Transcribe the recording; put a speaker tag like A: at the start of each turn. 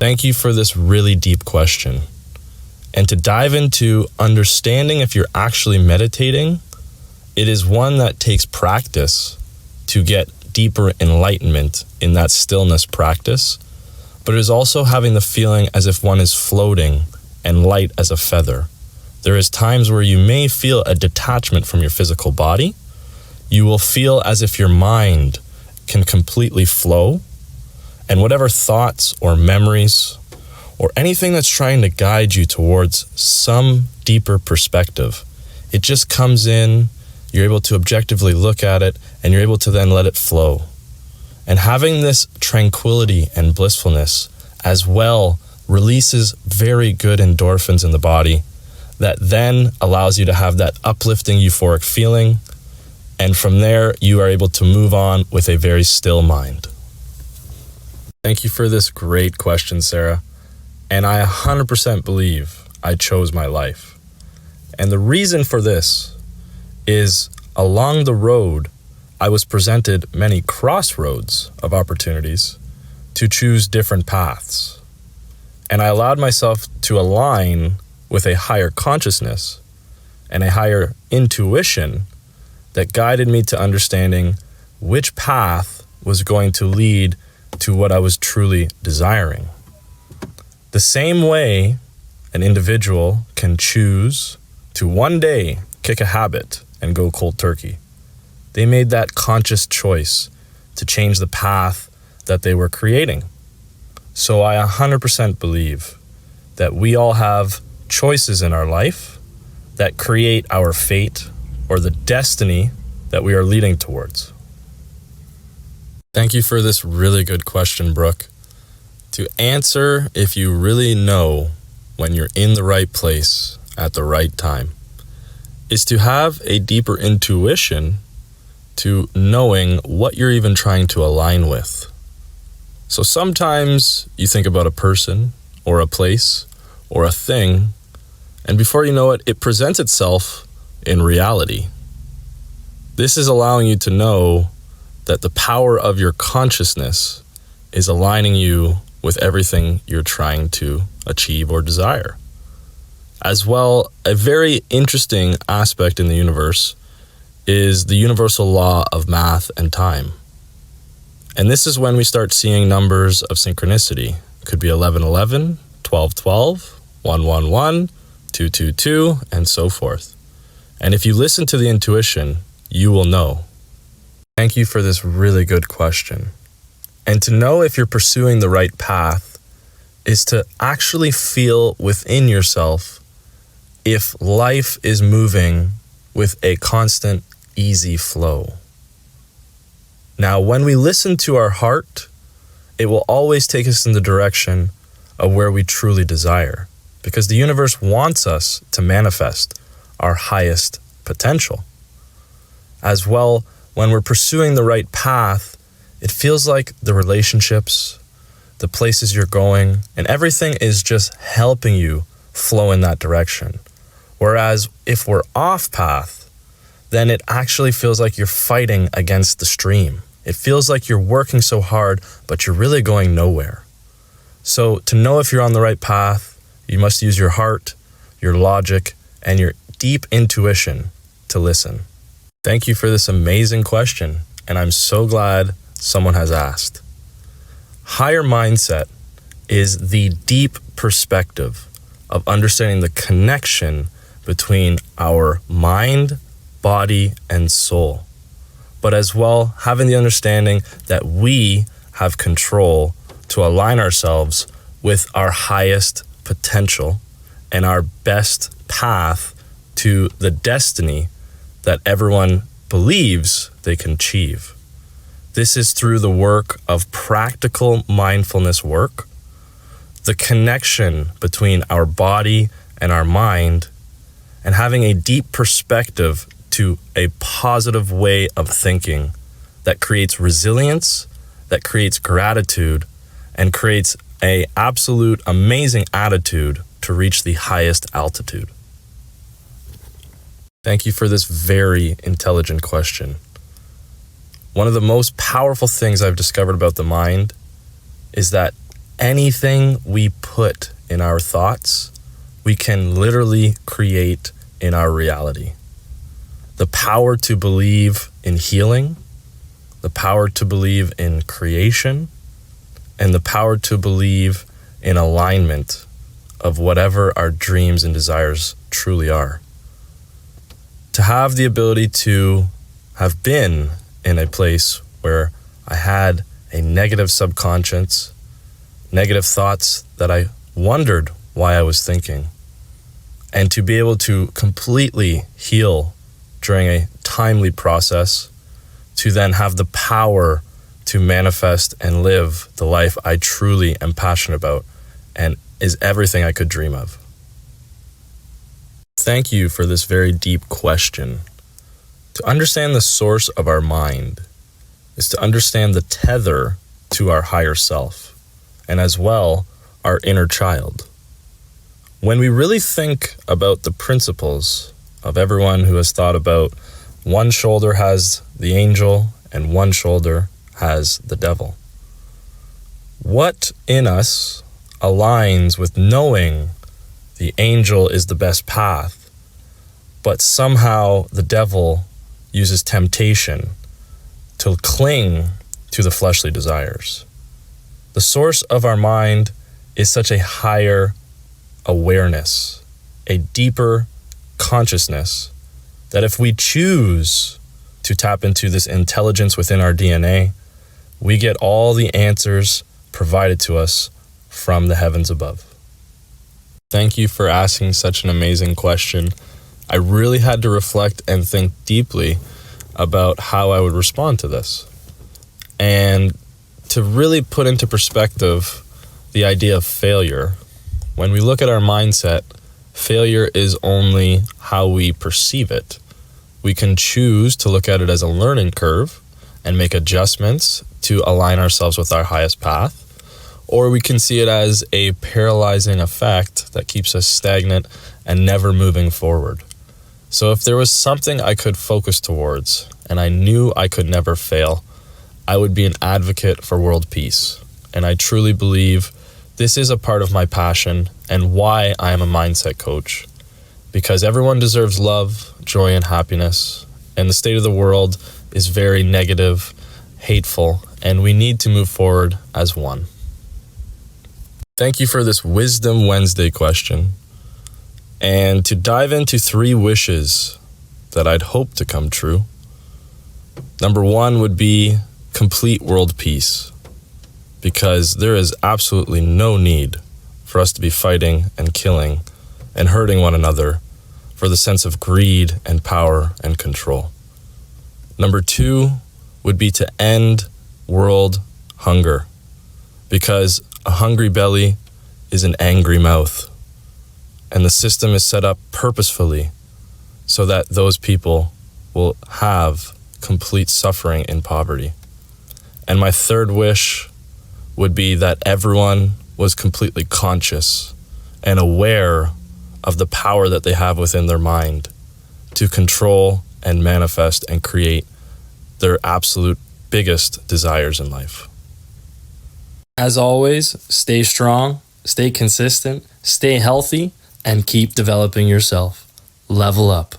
A: Thank you for this really deep question. And to dive into understanding if you're actually meditating, it is one that takes practice to get deeper enlightenment in that stillness practice, but it is also having the feeling as if one is floating and light as a feather. There is times where you may feel a detachment from your physical body. You will feel as if your mind can completely flow, and whatever thoughts or memories or anything that's trying to guide you towards some deeper perspective, it just comes in, you're able to objectively look at it, and you're able to then let it flow. And having this tranquility and blissfulness as well releases very good endorphins in the body that then allows you to have that uplifting euphoric feeling. And from there, you are able to move on with a very still mind. Thank you for this great question, Sarah. And I 100% believe I chose my life. And the reason for this is along the road, I was presented many crossroads of opportunities to choose different paths. And I allowed myself to align with a higher consciousness and a higher intuition that guided me to understanding which path was going to lead to what I was truly desiring. The same way an individual can choose to one day kick a habit and go cold turkey. They made that conscious choice to change the path that they were creating. So I 100% believe that we all have choices in our life that create our fate or the destiny that we are leading towards. Thank you for this really good question, Brooke. To answer if you really know when you're in the right place at the right time is to have a deeper intuition to knowing what you're even trying to align with. So sometimes you think about a person or a place or a thing, and before you know it, it presents itself in reality. This is allowing you to know that the power of your consciousness is aligning you with everything you're trying to achieve or desire. As well, a very interesting aspect in the universe is the universal law of math and time. And this is when we start seeing numbers of synchronicity. It could be 1111, 1212, 111, 222, and so forth. And if you listen to the intuition, you will know. Thank you for this really good question. And to know if you're pursuing the right path is to actually feel within yourself if life is moving with a constant, easy flow. Now, when we listen to our heart, it will always take us in the direction of where we truly desire, because the universe wants us to manifest our highest potential. As well, when we're pursuing the right path, it feels like the relationships, the places you're going, and everything is just helping you flow in that direction. Whereas if we're off path, then it actually feels like you're fighting against the stream. It feels like you're working so hard, but you're really going nowhere. So to know if you're on the right path, you must use your heart, your logic, and your deep intuition to listen. Thank you for this amazing question, and I'm so glad someone has asked. Higher mindset is the deep perspective of understanding the connection between our mind, body, and soul, but as well having the understanding that we have control to align ourselves with our highest potential and our best path to the destiny that everyone believes they can achieve. This is through the work of practical mindfulness work, the connection between our body and our mind, and having a deep perspective to a positive way of thinking that creates resilience, that creates gratitude, and creates an absolute amazing attitude to reach the highest altitude. Thank you for this very intelligent question. One of the most powerful things I've discovered about the mind is that anything we put in our thoughts, we can literally create in our reality. The power to believe in healing, the power to believe in creation, and the power to believe in alignment of whatever our dreams and desires truly are. To have the ability to have been in a place where I had a negative subconscious, negative thoughts that I wondered why I was thinking, and to be able to completely heal during a timely process, to then have the power to manifest and live the life I truly am passionate about and is everything I could dream of. Thank you for this very deep question. To understand the source of our mind is to understand the tether to our higher self, and as well, our inner child. When we really think about the principles of everyone who has thought about one shoulder has the angel and one shoulder has the devil, what in us aligns with knowing the angel is the best path, but somehow the devil uses temptation to cling to the fleshly desires? The source of our mind is such a higher awareness, a deeper consciousness, that if we choose to tap into this intelligence within our DNA, we get all the answers provided to us from the heavens above. Thank you for asking such an amazing question. I really had to reflect and think deeply about how I would respond to this. And to really put into perspective the idea of failure, when we look at our mindset, failure is only how we perceive it. We can choose to look at it as a learning curve and make adjustments to align ourselves with our highest path, or we can see it as a paralyzing effect that keeps us stagnant and never moving forward. So if there was something I could focus towards, and I knew I could never fail, I would be an advocate for world peace. And I truly believe this is a part of my passion and why I am a mindset coach. Because everyone deserves love, joy, and happiness. And the state of the world is very negative, hateful, and we need to move forward as one. Thank you for this Wisdom Wednesday question. And to dive into 3 wishes that I'd hope to come true. Number 1 would be complete world peace, because there is absolutely no need for us to be fighting and killing and hurting one another for the sense of greed and power and control. Number 2 would be to end world hunger, because a hungry belly is an angry mouth. And the system is set up purposefully so that those people will have complete suffering in poverty. And my 3rd wish would be that everyone was completely conscious and aware of the power that they have within their mind to control and manifest and create their absolute biggest desires in life. As always, stay strong, stay consistent, stay healthy, and keep developing yourself. Level up.